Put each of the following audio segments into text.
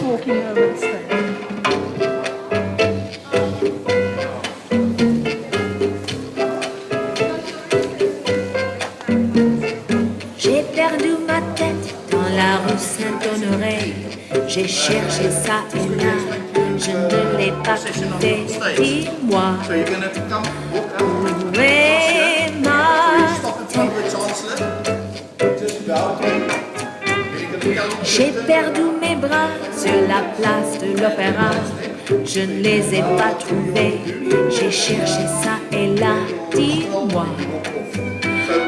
walking over the stage. J'ai perdu ma tête dans la rue Saint-Honoré. J'ai cherché ça et là, je ne l'ai pas trouvé. Dis-moi, où est ma tête? J'ai perdu mes bras sur la place de l'Opéra. Je ne les ai pas trouvés. J'ai cherché ça et là, dis-moi,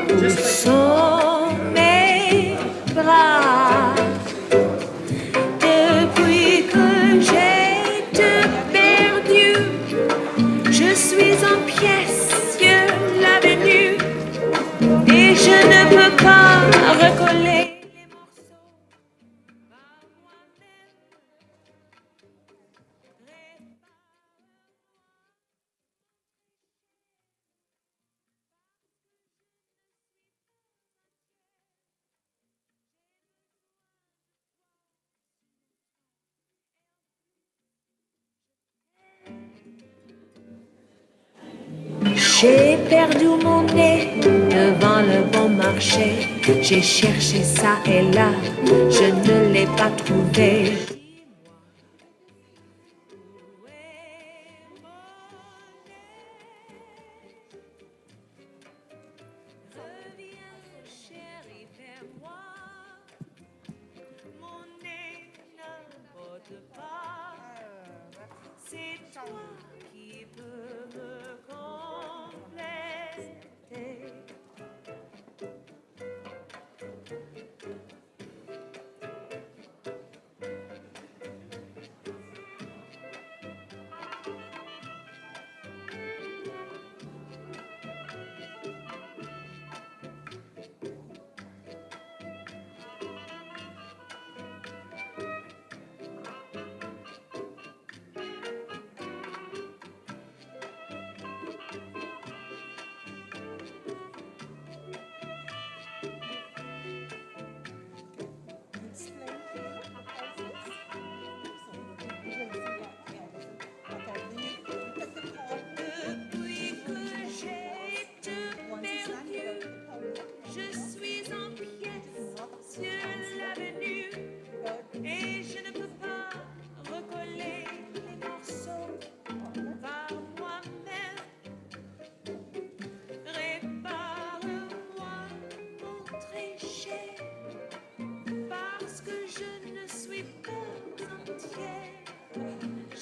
où sont mes bras? Depuis que j'ai te perdu, je suis en pièces sur l'avenue et je ne peux pas recoller. J'ai perdu mon nez devant le bon marché. J'ai cherché ça et là, je ne l'ai pas trouvé. Reviens, chérie, vers moi. Mon nez n'importe pas. C'est toi qui peux me compléter.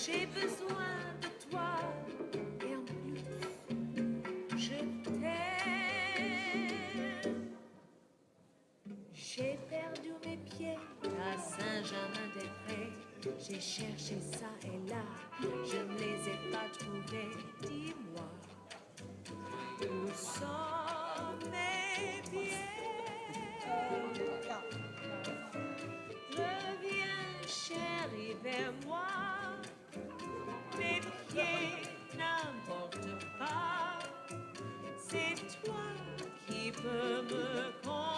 J'ai besoin de toi et en plus, je t'aime. J'ai perdu mes pieds à Saint-Germain-des-Prés. J'ai cherché ça et là, je ne les ai pas trouvés. Dis-moi, où sont mes pieds? Reviens, chérie, vers moi. Mes pieds n'importe pas. C'est toi qui peux me compléter.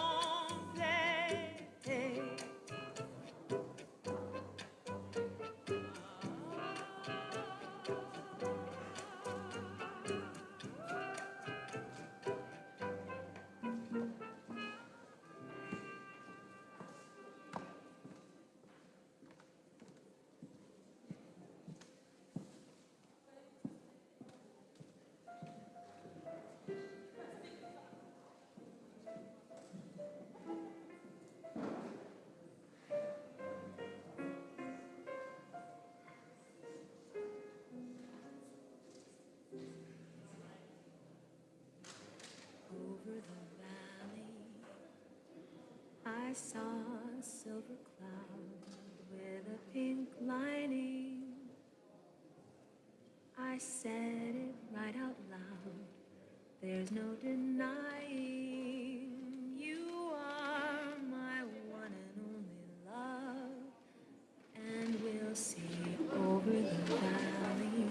Over the valley, I saw a silver cloud with a pink lining. I said it right out loud. There's no denying you are my one and only love. And we'll see over the valley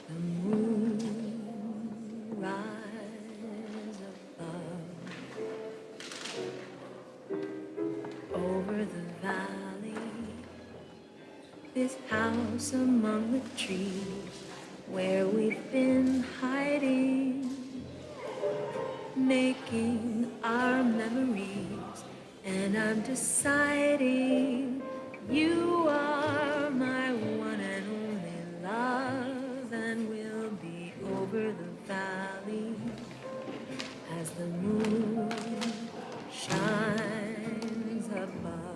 the moon rise above. Over the valley this house among the trees where we've been hiding, making our memories, and I'm deciding you are my one and only love, and we'll be over the valley as the moon shines above.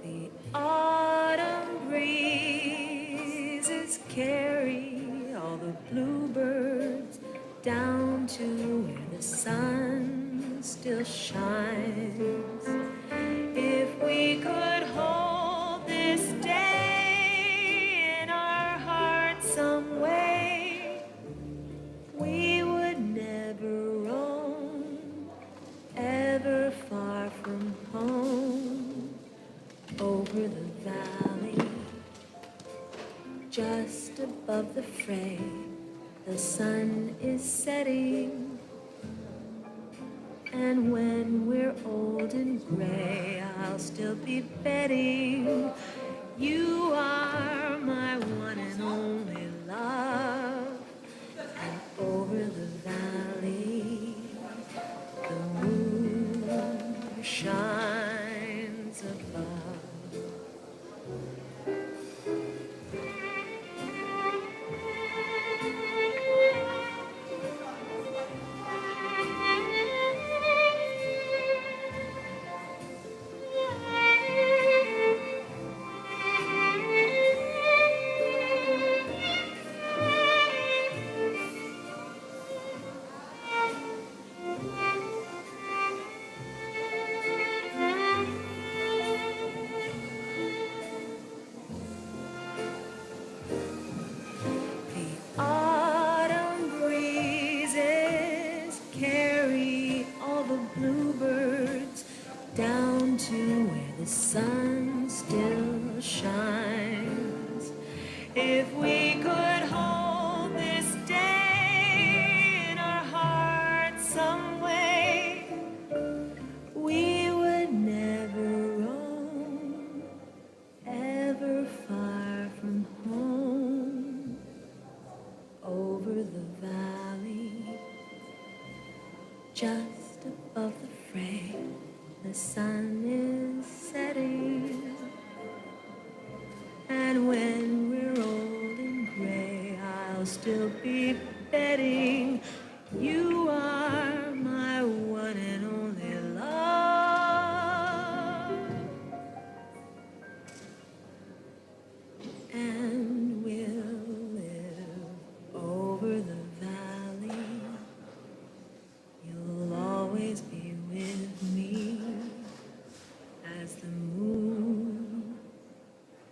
The autumn breezes carry all the bluebirds down to where the sun still shines. If we could hold this day in our hearts some way, we would never roam ever far from home. Over the valley, just above the fray, the sun is setting. And when we're old and gray, I'll still be betting you are my one and only love. And over the valley, the moon shines above. Down to where the sun still shines. If we could hold this day in our hearts some way, we would never roam ever far from home. Over the valley, just above the fray, the sun is setting. And when we're old and gray, I'll still be betting you are my one and only love. And we'll live over the valley. You'll always be with me as the moon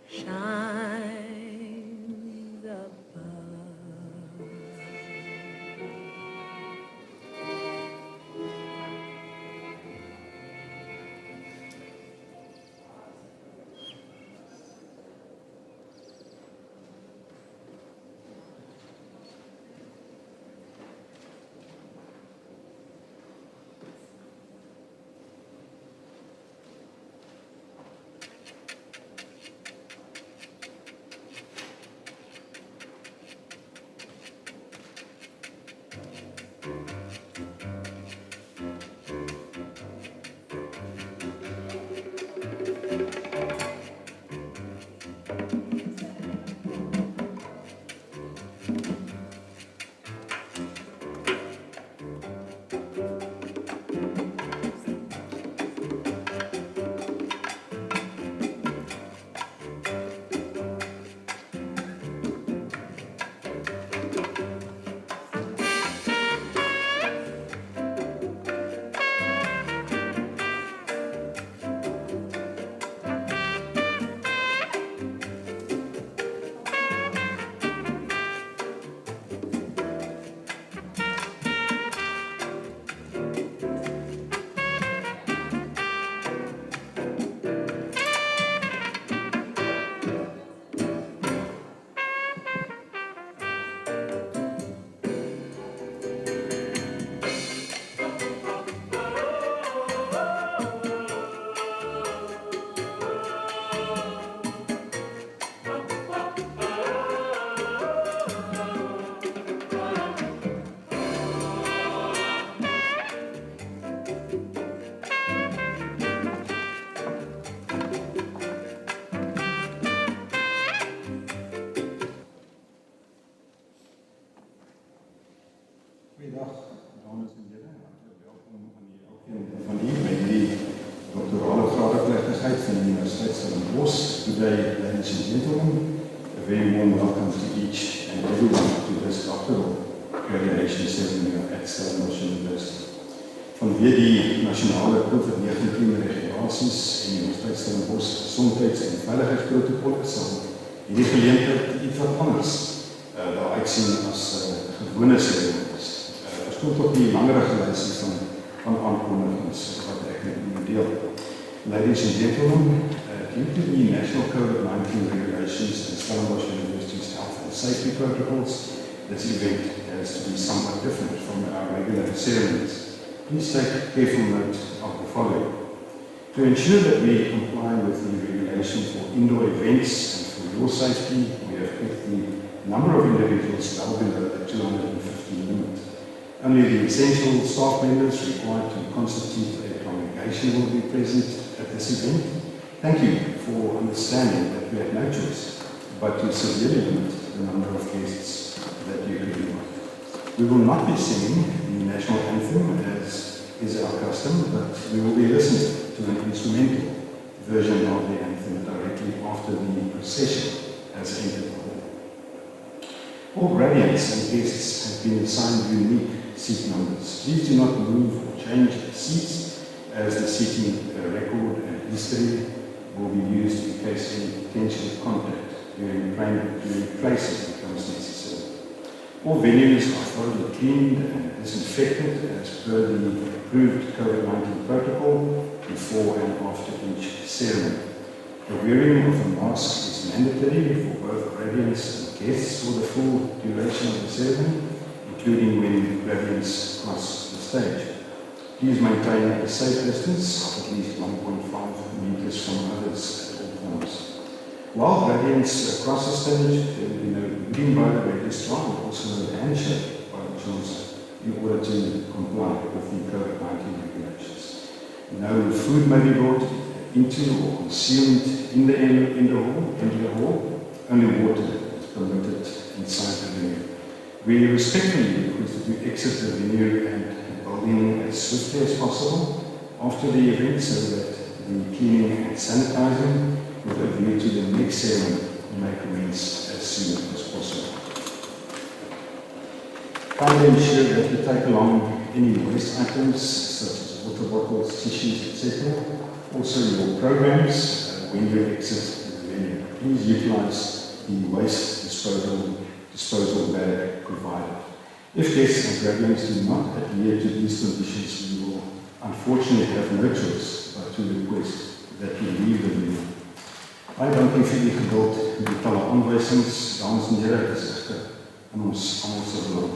shines above. Teenwoordigheid van die Universiteit Stellenbosch. Good day, ladies and gentlemen. A very warm welcome to each and everyone to this doctoral graduation ceremony at Stellenbosch University. Vanweer die nasionale COVID-19 regulasies en die Universiteit Stellenbosch gesondheids- en veiligheidsprotokolle sal hierdie geleentheid iets wat anders daar uitsien as gewone ceremonies. Verstoot op die langerige lysie van aankondigings wat ek met u deel. Ladies and gentlemen, due to the National COVID-19 regulations and Stellenbosch University's health and safety protocols, this event has to be somewhat different from our regular ceremonies. Please take careful note of the following. To ensure that we comply with the regulation for indoor events and for your safety, we have kept the number of individuals well below the 250 limit. Only the essential staff members required to constitute a congregation will be present at this event. Thank you for understanding that we had no choice but to severely limit the number of guests that you could invite. We will not be singing the national anthem as is our custom, but we will be listening to an instrumental version of the anthem directly after the procession has entered the hall. All graduates and guests have been assigned unique seat numbers. Please do not move or change seats as the seating record and history will be used in case any potential contact during placing becomes necessary. All venues are thoroughly cleaned and disinfected as per the approved COVID-19 protocol before and after each ceremony. The wearing of a mask is mandatory for both graduates and guests for the full duration of the ceremony, including when graduates cross the stage. Please maintain a safe distance of at least 1.5 meters from others at all times. While graduates cross the stage, there will be no greeting by the registrar and also no handshake by the Chancellor in order to comply with the COVID-19 regulations. No food may be brought into or consumed in the hall. Only water is permitted inside the venue. We respectfully request that you exit the venue and building as swiftly as possible after the event so that the cleaning and sanitizing with a view to the next ceremony may commence as soon as possible. Kindly ensure that you take along any waste items such as water bottles, tissues, etc. Also your programs when you exit the venue. Please utilize the waste disposal bag provided. If guests and graduates do not adhere to these conditions, we will unfortunately have no choice but to request that you leave the venue. Baie dankie vir die geduld met die talle aanwysings. Dames en here, dit is egter in ons almal se belang.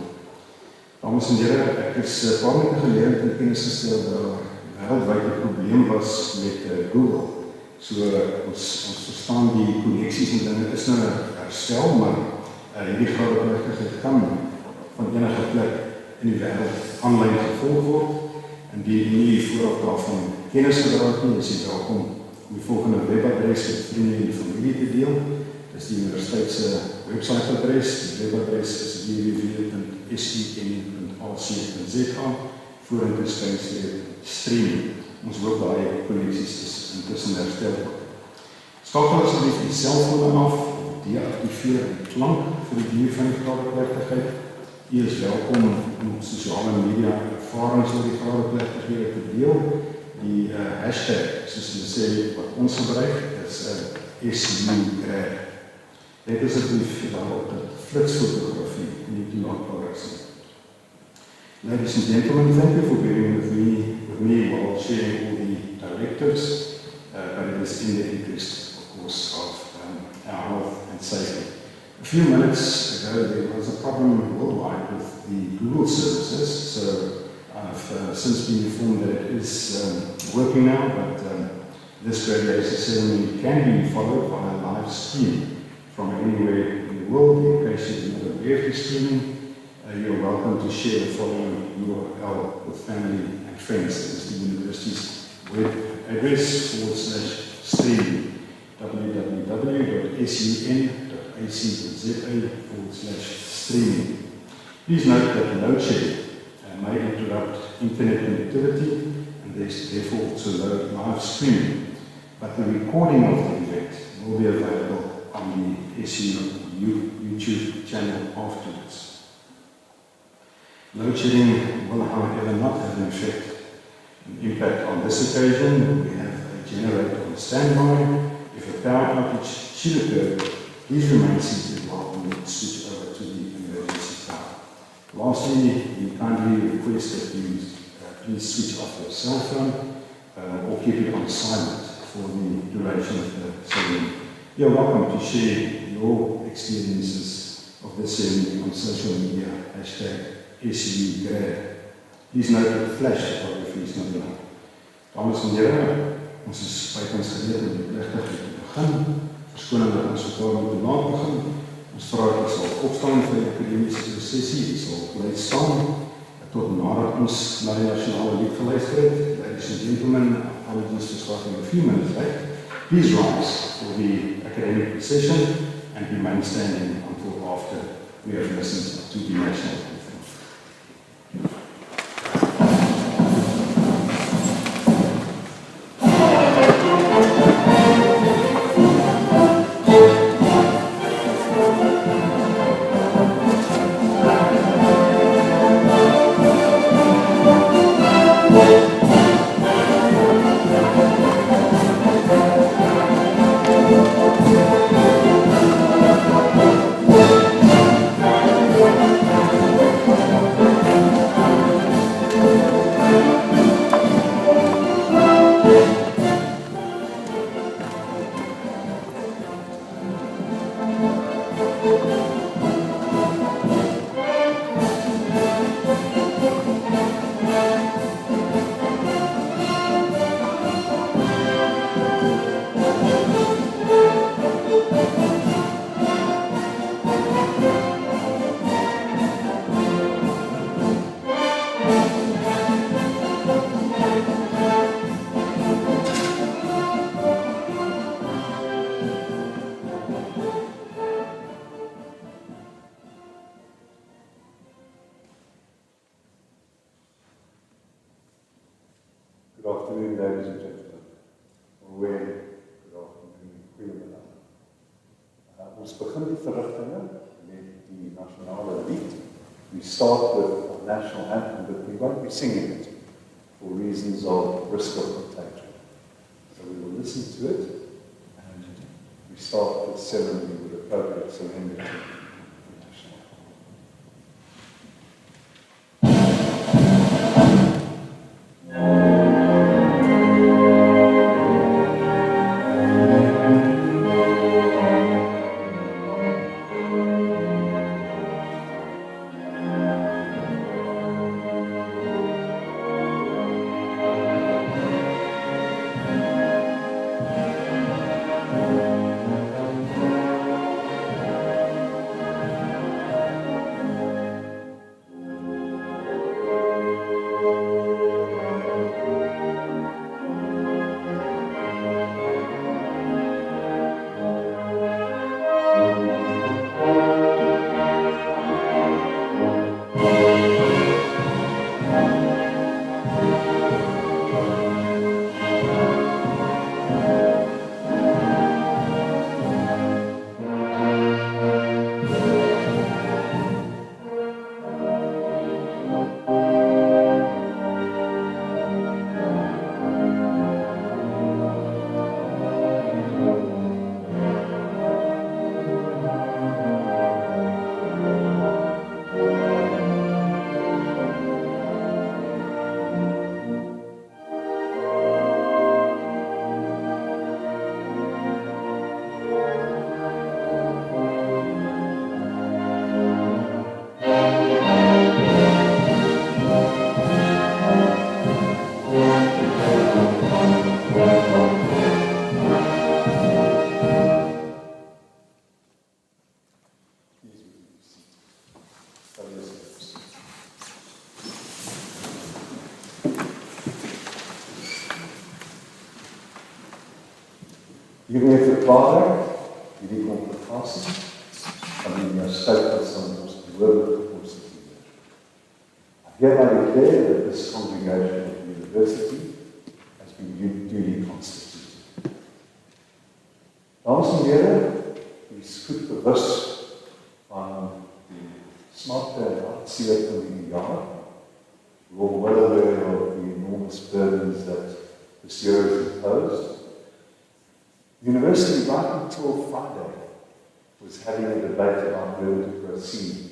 Dames en here, ek is 'n paar minute gelede in kennis gestel dat daar wêreldwyd 'n probleem was met Google. So ons verstaan die koneksies en dinge is nou herstel, maar hierdie graadeplegtigheid kan van enige plek in die wêreld aanlyn gevolg word. Indien u nie vooraf daarvan kennis gedra het nie, is u welkom om die volgende webadres met vriende en familie te deel. Dis die universiteit se websiteadres. Die webadres is www.sun.ac.za /streaming. Ons hoop daai koneksies is intussen herstel. Skakel asseblief die selfone af of deaktiveer die klank vir die duur van die graadeplegtigheid. U is welkom om sosiale media ervarings oor die graadeplegtighede te deel. Die hashtag, soos hulle sê, wat ons gebruik, is SU Grad. Dit is asseblief daarop dat flitsfotografie nie toelaatbaar is. Ladies and gentlemen, thank you for being with me while sharing all the directives, but it is in the interest, of course, of our health and safety. A few minutes ago, there was a problem worldwide with the Google services, so I've since been informed that it is working now, but this graduation ceremony can be followed by a live stream from anywhere in the world. In case you're not aware of the streaming, you're welcome to share the following URL with family and friends. This is the university's web address /streaming www.sun.ac.za/streaming. Please note that load shedding may interrupt internet connectivity and there's therefore also live streaming. but the recording of the event will be available on the SU YouTube channel afterwards. Load shedding will, however, not have an impact on this occasion. We have a generator on standby. If a power outage should occur, please remain seated while we switch over to the emergency power. Lastly, we kindly request that you please switch off your cell phone or keep it on silent for the duration of the ceremony. You're welcome to share your experiences of this ceremony on social media, #SUGrad. Please note that flash photography is not allowed. Dames en heren, ons is bykans gereed om die plegtigheid te begin. Verskoning dat ons so te laat begin. Ons vra dat ons sal opstaan vir die akademiese prosessie. Ons sal bly staan tot nadat ons na die nasionale lied geluister het. Ladies and gentlemen, apologies for starting a few minutes late. Please rise for the academic procession and remain standing until after we have listened to the national anthem. Good afternoon, ladies and gentlemen. Good afternoon, goeiemiddag. Ons begin die verrigtinge met die nasionale lied. We start with our national anthem, but we won't be singing it for reasons of risk of contagion. So we will listen to it, and we start the ceremony with appropriate solemnity. Hiermee verklaar ek hierdie kongregasie van die Universiteit van ons behoorlik gekonstitueer. I hereby declare that this congregation of the university has been duly constituted. Dames en heren, u is goed bewus van die smarte en hartseer van die jaar. We're all well aware of the enormous burdens that this year has imposed. The university, right until Friday, was having a debate about whether to proceed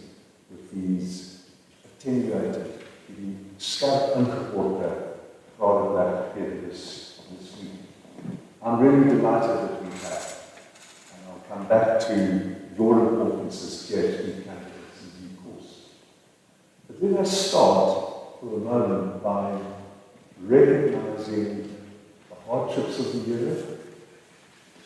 with these attenuated, the scarp ingeborge rather than here this week. I'm really delighted that we have, and I'll come back to your importance as PhD candidates in due course. But let us start for a moment by recognizing the hardships of the year,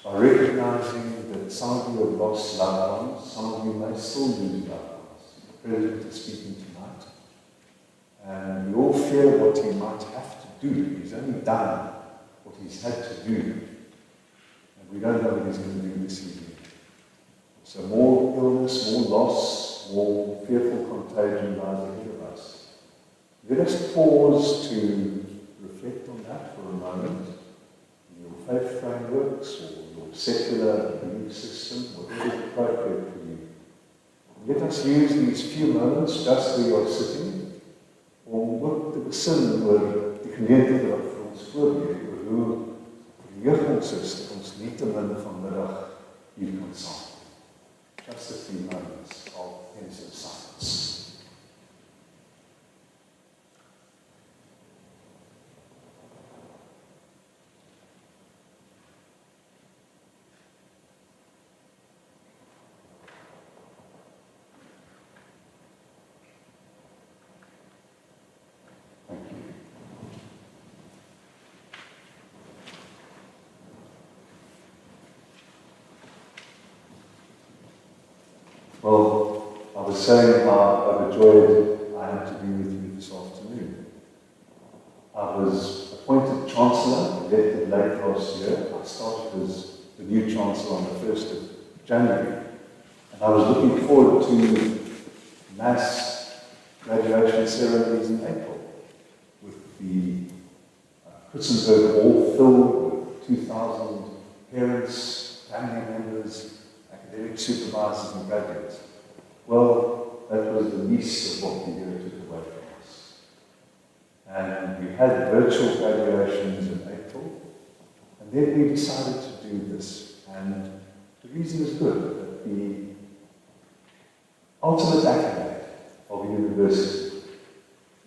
by recognizing that some of you have lost loved ones, some of you may still lose loved ones. The President is speaking tonight, and we all fear what he might have to do. He's only done what he's had to do, and we don't know what he's going to do this evening. So more illness, more loss, more fearful contagion lies ahead of us. Let us pause to reflect on that for a moment, in your faith frameworks or your secular belief system, whatever is appropriate for you. Let us use these few moments just where you are sitting, om ook te besin oor die geleentheid wat vir ons voorlê, oor hoe verheug ons is dat ons nie te min vanmiddag hier kan saam. Just a few moments of innocent silence. Well, I was saying how overjoyed I am to be with you this afternoon. I was appointed Chancellor, elected late last year. I started as the new Chancellor on the 1st of January. And I was looking forward to mass graduation ceremonies in April, with the Konservatorium all filled with 2,000 parents, family members, academic supervisors and graduates. Well, that was the least of what the year took away from us. And we had virtual graduations in April, and then we decided to do this. And the reason is good, that the ultimate accolade of a university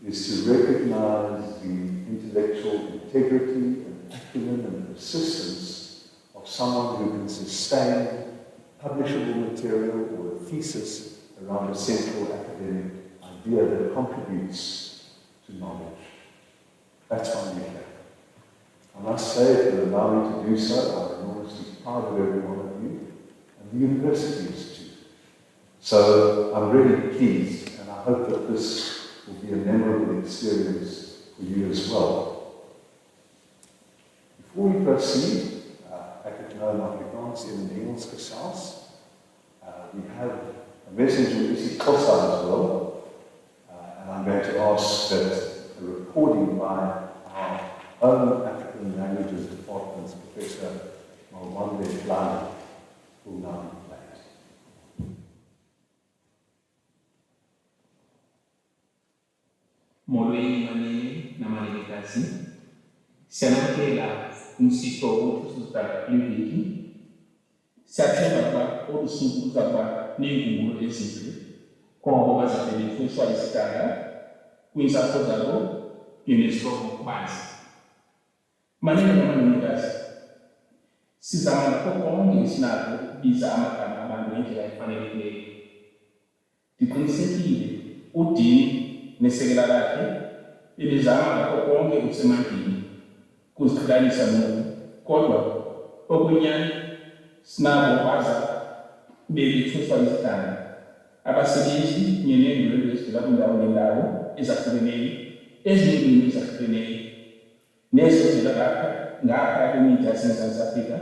is to recognize the intellectual integrity and acumen and persistence of someone who can sustain publishable material or a thesis around a central academic idea that contributes to knowledge. That's why we're here. I must say, if you allow me to do so, I'm enormously proud of every one of you, and the university is too. So I'm really pleased, and I hope that this will be a memorable experience for you as well. Before we proceed, ek het nou in Afrikaans en in Engels gesels. We have a message from SU Conservatoire as well, and I'm going to ask that a recording by our own African Languages Department's Professor Malwande Plana will now be played. Molweni mani na malikazi. Siyamakela umsitho wethu sizaba liviki. Siyathemba ukuba olu suku luzaba neenguqulo ezinhle kwabo bazabe befundiswa isidala kwinsapho zabo njenesihloko kubanzi. Manene namalikazi, sizama nakho konke esinako ukubiza amagama abantu ngendlela efanelekileyo. Ndiqinisekile udini nesekela lakhe belizama ngakho konke okusemandleni kuziqhelanisa noku, kodwa okwenyani sinabo baza bebethuswa isidanga abasebenzi kunye neendwendwe ezivela kwindawo neendawo ezahlukeneyo ezineelwimi ezahlukeneyo nezivela ngapha kwimida yaseMzantsi Afrika.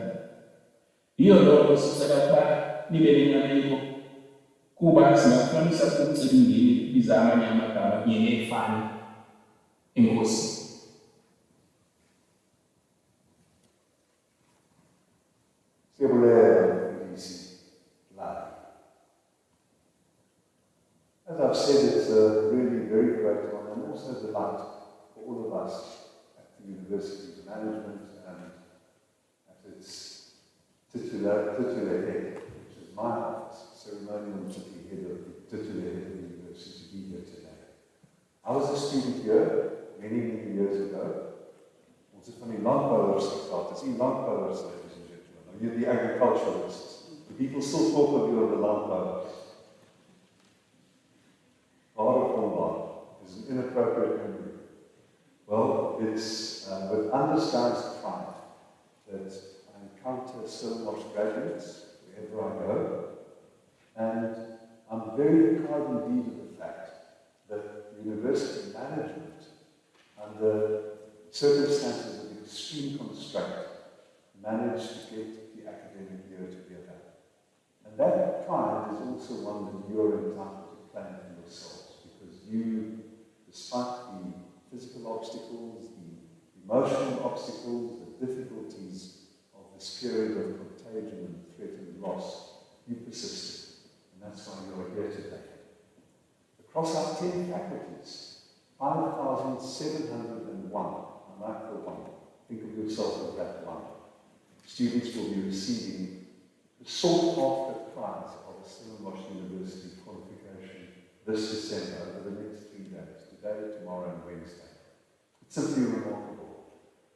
Yiyo loo nto sicela ukuba nibe nenyameko kuba singafumanisa kumcelingeni ukubiza amanye amagama kunye neefani. Enkosi. Siyabulele ABC blood. As I've said, it's a really very great one and also a delight for all of us at the university's management and at its titular head, which is my office, ceremonial city head of the titular head of the university, to be here today. I was a student here many, many years ago. Ons het van die landbouers gepraat. Dis die landbouers, ladies and gentlemen. Nou hier die agriculturalists. The people still talk of you of the landbouers. Waar of onwaar is an inappropriate memory. Well, it's with undisguised pride that I encounter Stellenbosch graduates wherever I go, and I'm very proud indeed of the fact that university management, under circumstances of extreme constraint, managed to get the academic year together. And that pride is also one that you are entitled to claim for yourselves, because you, despite the physical obstacles, the emotional obstacles, the difficulties of this period of contagion and threatened loss, you persisted. And that's why you are here today. Across our 10 faculties, 5,701, I like the one, think of yourself as that one, students will be receiving the sought-after prize of a Stellenbosch University qualification this December over the next 3 days, today, tomorrow and Wednesday. It's simply remarkable,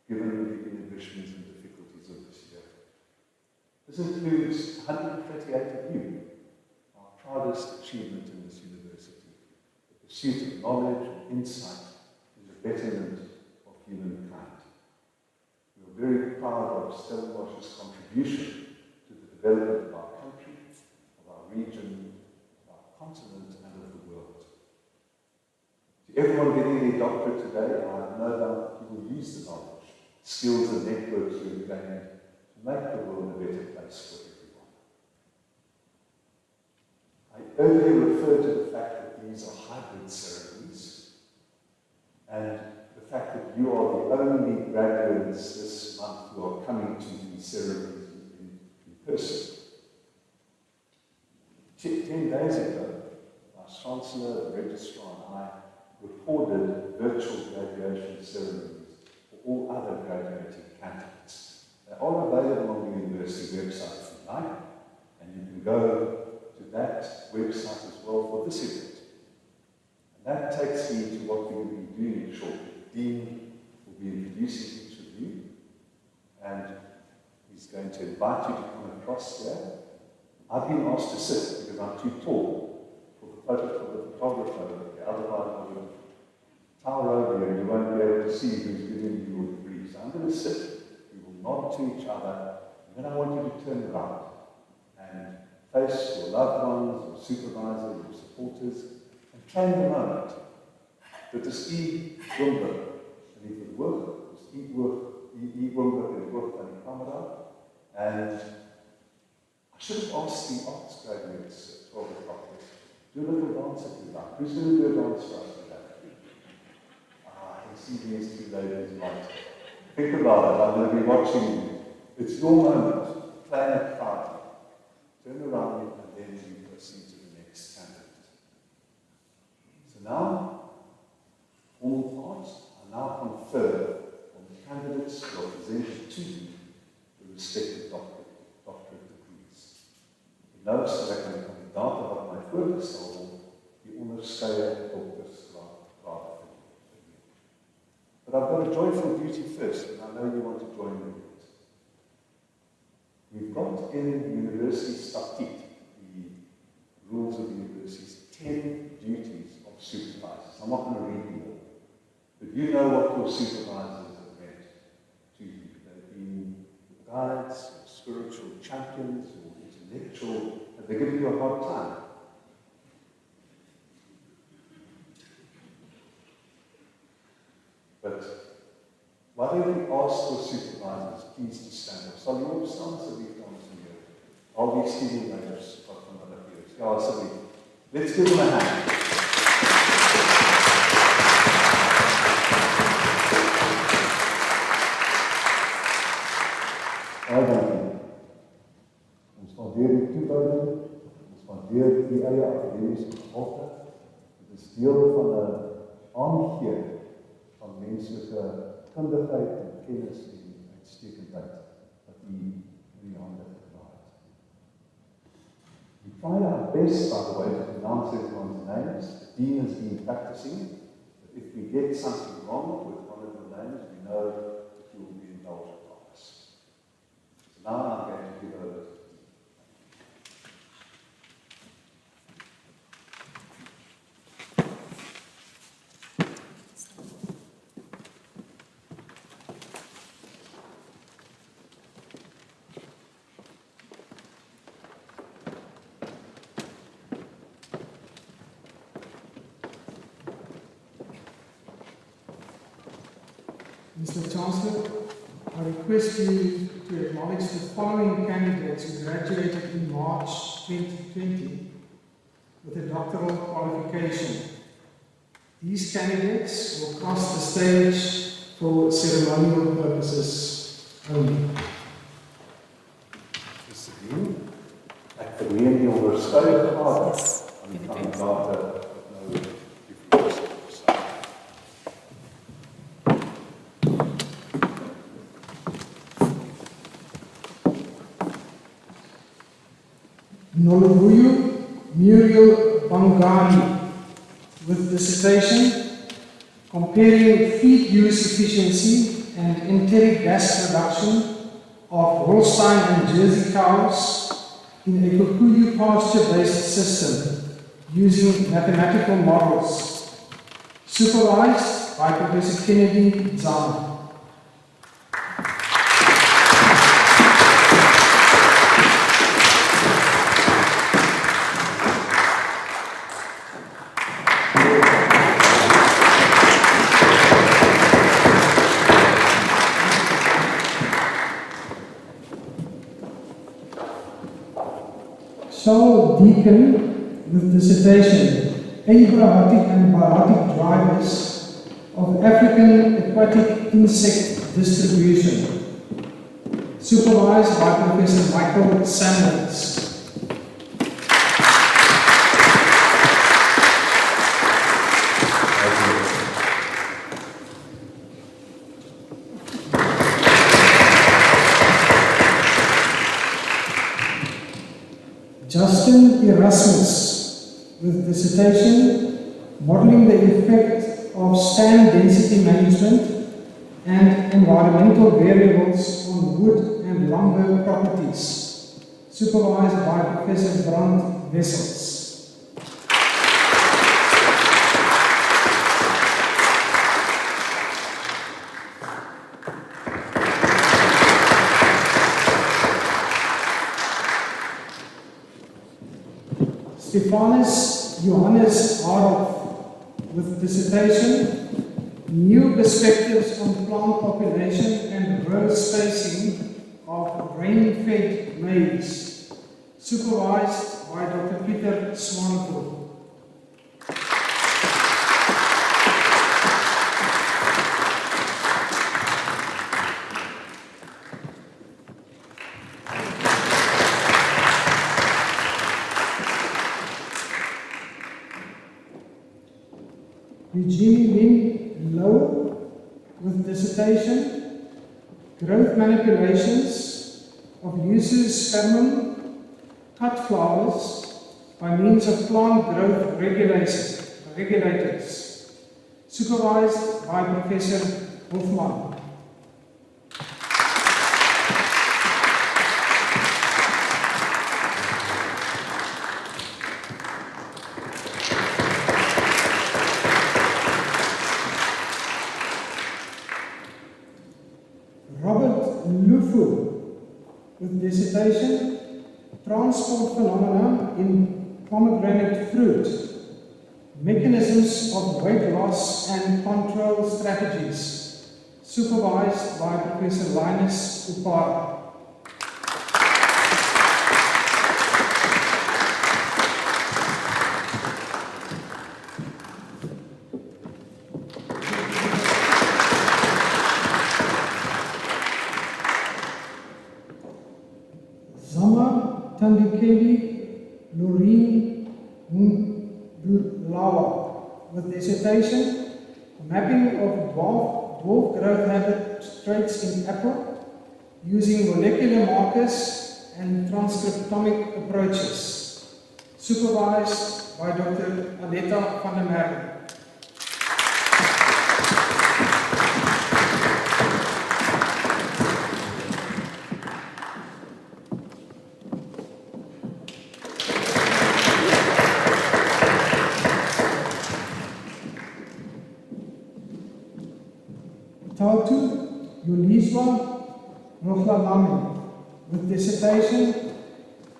given the inhibitions and difficulties of this year. This includes 138 of you, our proudest achievement in this university, the pursuit of knowledge and insight in the betterment of humankind. We are very proud of Stellenbosch's contribution to the development of our country, of our region, of our continent, and of the world. To everyone getting their doctorate today, I have no doubt you will use the knowledge, skills, and networks you have gained to make the world a better place for everyone. I earlier referred to the fact that these are hybrid ceremonies, and the fact that you are the only graduates this month who are coming to these ceremonies in person. 10 days ago, our Chancellor, the Registrar, and I recorded virtual graduation ceremonies for all other graduating candidates. They are available on the university website if you like, and you can go to that website as well for this event. And that takes me to what we will be doing shortly. The Dean will be introducing each of you, and he's going to invite you to come across here. I've been asked to sit because I'm too tall for the photographer over there. Otherwise, I would tower over you and you won't be able to see who's giving you your degree. So I'm going to sit, we will nod to each other, and then I want you to turn around and face your loved ones, your supervisor, your supporters, and claim the moment. Dit is u wonder in die verhoog, dis u wonder in die hoog van die camera, and I should have asked the arts graduates at 12 o'clock, do a little dance if you like. Who's going to do a dance for us today? I can see these two ladies right. Think about it, I'm going to be watching you. It's your moment. Plan it proudly. Turn around and then you proceed to the next candidate. So now, formal parts are now conferred on the candidates who are presented to you the respective doctorate degrees. Die nouste wat ek aan die kandidaat wat my voorgestel word, die onderskeie doktersgraad verdien. But I've got a joyful duty first, and I know you want to join me. We've got in the university statute, the rules of the universities, 10 duties of supervisors. I'm not going to read them all, but you know what your supervisors have meant to you. They've been guides, or spiritual champions, or intellectual. Have they given you a hard time? But why don't we ask your supervisors, please, to stand up? Sal jy opstaan asseblief, dames en here? Al die studieleiders wat vandag hier is. Ja, asseblief. Let's give them a hand. Baie dankie. Ons gaan waardeer die toewyding, ons waardeer die eie akademiese gehalte. Dit is deel van 'n aangee van menslike kundigheid en kennis en uitstekendheid wat u in die hande gedra het. We try our best, by the way, to pronounce everyone's names. The dean has been practicing. But if we get something wrong with one of your names, we know that you will be indulged by us. So now I'm going to give over to the dean. Mr. Chancellor, I request you to acknowledge the following candidates who graduated in March 2020 with a doctoral qualification. These candidates will cross the stage for ceremonial purposes only. Mr. Dean, ek verneem die onderskeiding gehad aan die kandidate wat nou die voorstel versaak. Nolubuyu Muriel Bangani with dissertation comparing feed use efficiency and enteric gas production of Holstein and Jersey cows in a Kikuyu pasture-based system using mathematical models, supervised by Professor Kennedy Zana. Saul Deacon with dissertation, Abrahamic and Barotic drivers of African aquatic insect distribution, supervised by Professor Michael Sanders. Justin Erasmus with dissertation, modeling the effect of stand density management and environmental variables on wood and lumber properties, supervised by Professor Brand Wessels. Stephanus Johannes Adolf with dissertation, new perspectives on plant population and row spacing of grain-fed maize, supervised by Dr. Peter Swanepoel. Eugenie Lin Lowe with dissertation, growth manipulations of Luce's spermum cut flowers by means of plant growth regulators, supervised by Professor Hofman. Lufu with dissertation, transport phenomena in pomegranate fruit, mechanisms of weight loss and control strategies, supervised by Professor Linus Upara. Tandikeli Loreen Mdulawa with dissertation Mapping of dwarf growth habit traits in apple using molecular markers and transcriptomic approaches, supervised by Dr. Aletta van der Merwe. Tautu Yuliswa Rohlalami with dissertation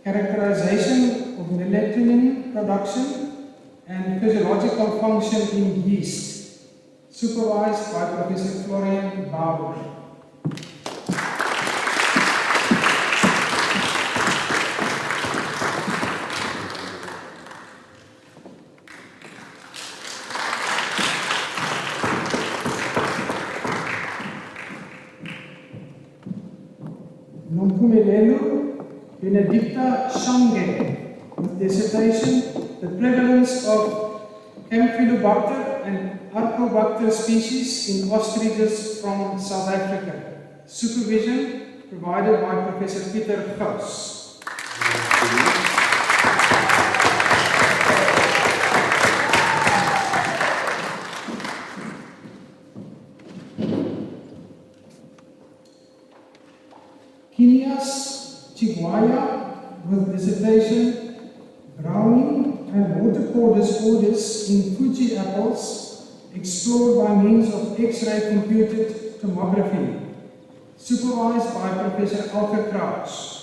Characterization of melatonin production and physiological function in yeast, supervised by Professor Florian Bauer. Nompumelelo Benedicta Shange with dissertation The Prevalence of Campylobacter and Archobacter species in ostriches from South Africa. Supervision provided by Professor Pieter Gous. Kenia's Chigwaya with dissertation Browning and watercore disorders in Fuji apples explored by means of X-ray computed tomography, supervised by Professor Alfred Crouch.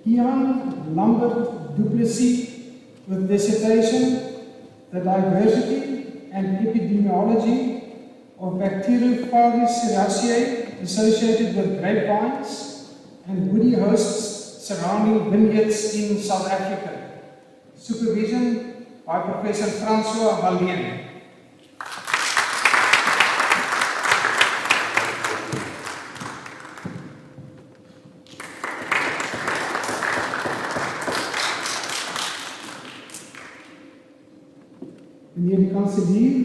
Ian Lambert Duplessis with dissertation The Diversity and Epidemiology of Bacteriophagous Serraceae associated with grapevines and woody hosts surrounding vineyards in South Africa. Supervision by Professor Francois Valien. Meneer die kanselier,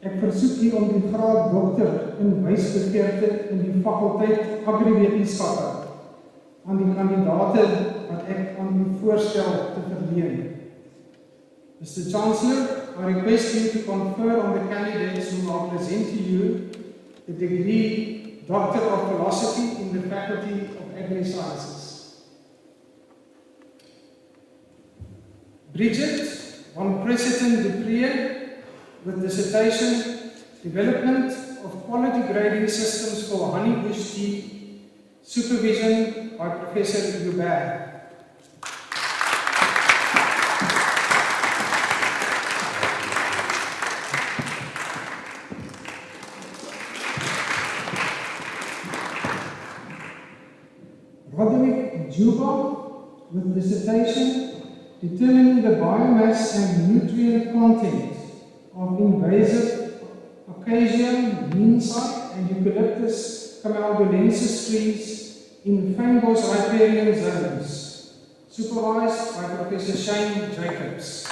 ek versoek u om die graad dokter in wysbegeerte in die fakulteit Agriwetenskappe aan die kandidate wat ek aan u voorstel te verleen. Mr. Chancellor, I request you to confer on the candidates whom I present to you the degree Doctor of Philosophy in the Faculty of AgriSciences. Bridget Van President Dupree with dissertation Development of Quality Grading Systems for Honeybush Tea, supervision by Professor Hubert. Roderick Juba with dissertation Determining the biomass and nutrient content of invasive Acacia, meansite, and Eucalyptus camaldulensis trees in fangous riparian zones, supervised by Professor Shane Jacobs.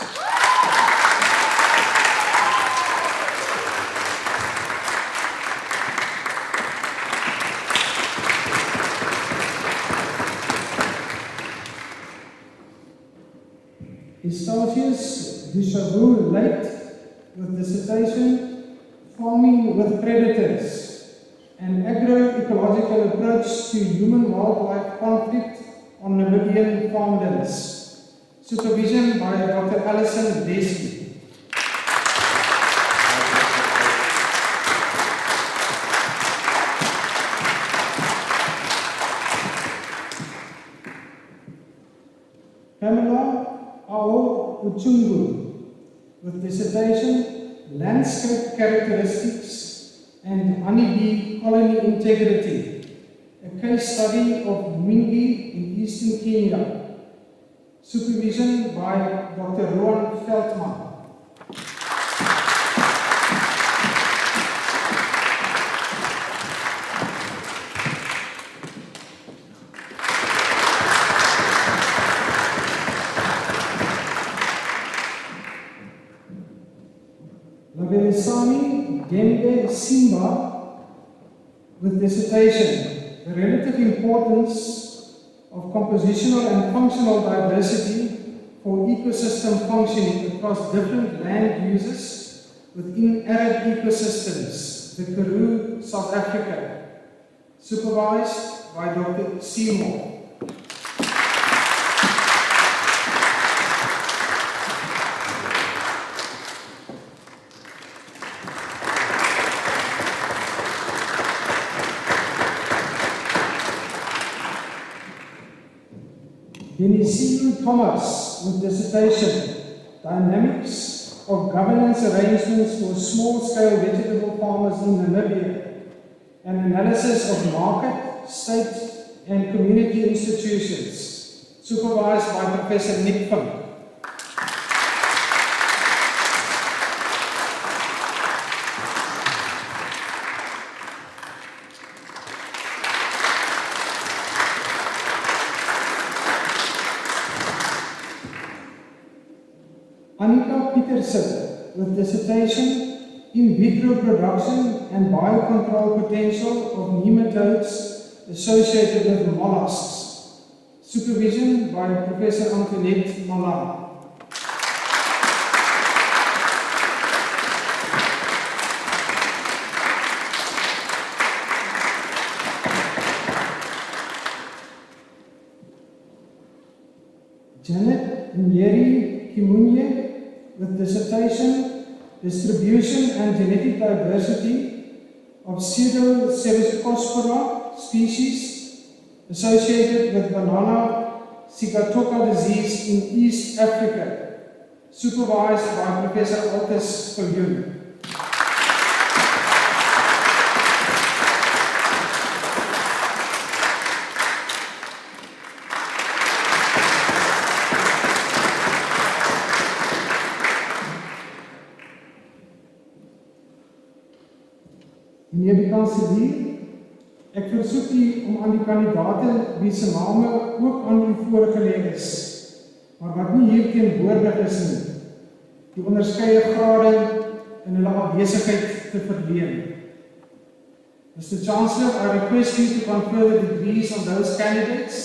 Eustachius Duchavaux Late with dissertation Farming with Predators, an agroecological approach to human-wildlife conflict on Namibian farmlands, supervision by Dr. Alison Desi. Pamela Ao Uchungu with dissertation Landscape Characteristics and Honeybee Colony Integrity, a case study of Mwingi in eastern Kenya, supervision by Dr. Rowan Veldman. Labelisani Gembe Simba with dissertation, The Relative Importance of Compositional and Functional Diversity for Ecosystem Functioning Across Different Land Uses Within Arid Ecosystems, the Karoo, South Africa, supervised by Dr. Seymour. Denisiu Thomas with dissertation, Dynamics of Governance Arrangements for Small-Scale Vegetable Farmers in Namibia, an analysis of market, state and community institutions, supervised by Professor Nick Funk. Annika Petersen with dissertation, In Vitro Production and Biocontrol Potential of Nematodes Associated with Mollusks, supervision by Professor Antoinette Malan. Janet Nyeri Kimunye with dissertation, Distribution and Genetic Diversity of Pseudocercospora species associated with banana sigatoka disease in East Africa, supervised by Professor Altus Viljoen. Meneer die kanselier, ek versoek u om aan die kandidate wie se name ook aan u voorgeleg is, maar wat nie hier teenwoordig is nie, die onderskeie grade in hulle afwesigheid te verleen. Mr. Chancellor, I request you to confer the degrees on those candidates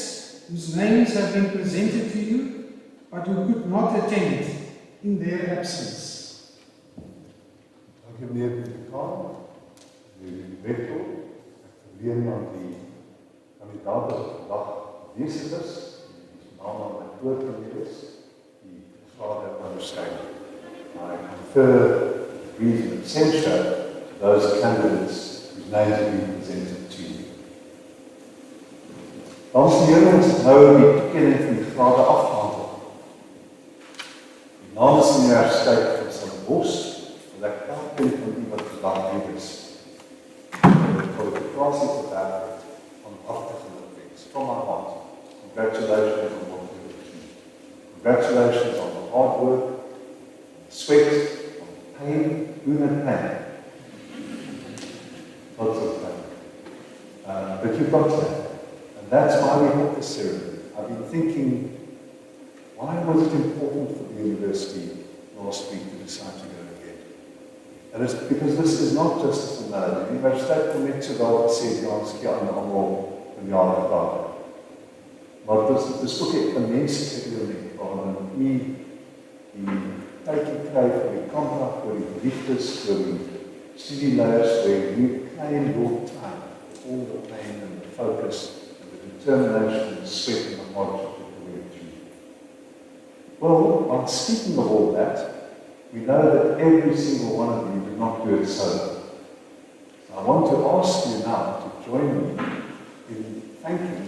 whose names have been presented to you, but who could not attend in their absence. Dank u, meneer de Dekaan. Die wettel, ek verleen aan die kandidaat wat vandag aanwesig is, die naam aan my voorgelees is, die verslae onderskyn. I confer degrees of censure to those candidates whose names have been presented to you. Dames en heren, ons het nou die toekenning van die grade afgehandel. Namens die Universiteit van Stellenbosch wil ek elkeen van u wat vandag hier is, qualificaties of that on optical things from our heart. Congratulations on what you've achieved. Congratulations on the hard work, on the sweat, on the pain, even pain. Lots of pain. But you've got that. And that's why we have this ceremony. I've been thinking, why was it important for the university last week to decide to go ahead? And it's because this is not just a formality. Die universiteit kom net so daar gesê, ja, ons kyk aan almal in jare gegaan. Maar dit is ook 'n menslike element waarin u die tydjie kry vir die kontak, vir die liefdes, vir die studieleiers, where you claim your time, all the pain and the focus and the determination and the sweat and the hardship of the way through. Well, on speaking of all that, we know that every single one of you did not do it solo. So I want to ask you now to join me in thanking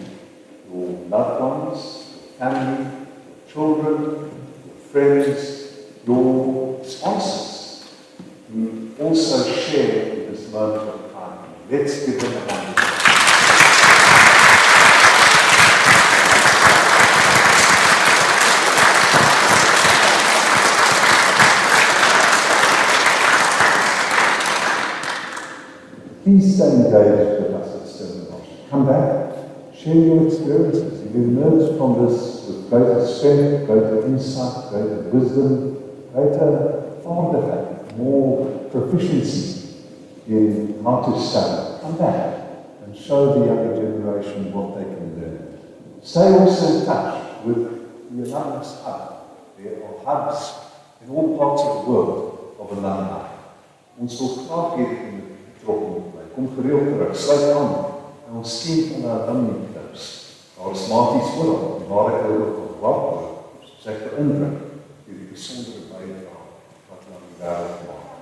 your loved ones, your family, your children, your friends, your sponsors, who also share in this moment of time. Let's give them a hand. please stay engaged with us at Stellenbosch. Come back, share your experiences. You emerge from this with greater strength, greater insight, greater wisdom, greater fonder, more proficiency in how to study. Come back and show the younger generation what they can learn. Stay also in touch with the Alumnus Hub. There are hubs in all parts of the world of alumni. Ons wil graag hê dat jy betrokken bly. Kom gereeld terug, sluit aan en ons sien van die alumni clubs. Daar is maties oral, die waar ek ook op wacht word, soos ek beïndruk deur die besondere bydrae wat hulle aan die wêreld maak.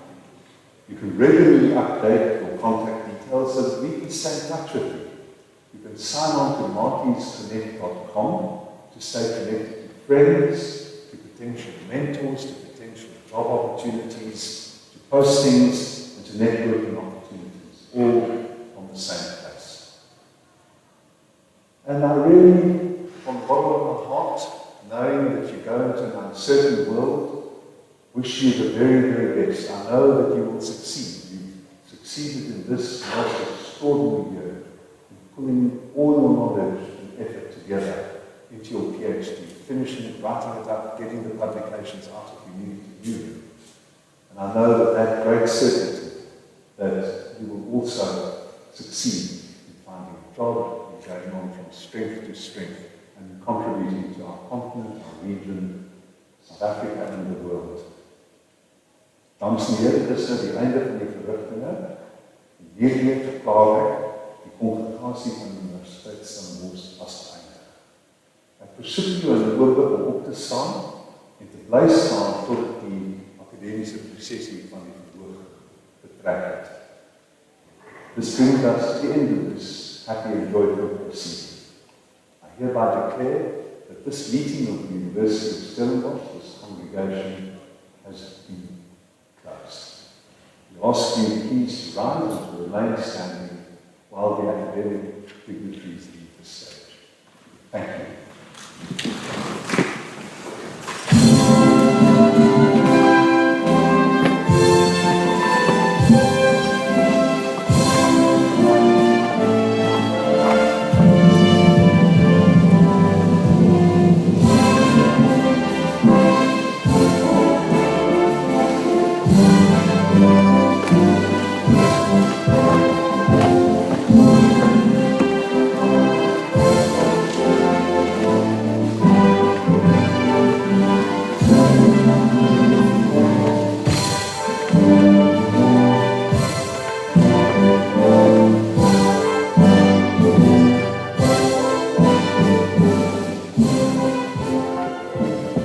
You can regularly update your contact details so that we can stay in touch with you. You can sign on to martinsconnect.com to stay connected to friends, to potential mentors, to potential job opportunities, to postings, and to networking opportunities, all from the same place. And I really, from the bottom of my heart, knowing that you go into an uncertain world, wish you the very, very best. I know that you will succeed. You've succeeded in this most extraordinary year in pulling all your knowledge and effort together into your PhD, finishing it, writing it up, getting the publications out if you need to do them. And I know that great certainty that you will also succeed in finding a job, in going on from strength to strength, and contributing to our continent, our region, South Africa, and the world. Dames en heren, dit is nou die einde van die verrigtinge. Hiermee verklaar ek die congregasie van die Universiteit Stellenbosch as geëindig. Ek versoek julle in die oomblik om op te staan en te bly staan tot die akademiese prosesie van die verhoog betrek het. This brings us to the end of this happy and joyful proceeding. I hereby declare that this meeting of the University of Stellenbosch, this congregation, has been closed. We ask you please to rise and to remain standing while the academic dignitaries leave the stage. Thank you.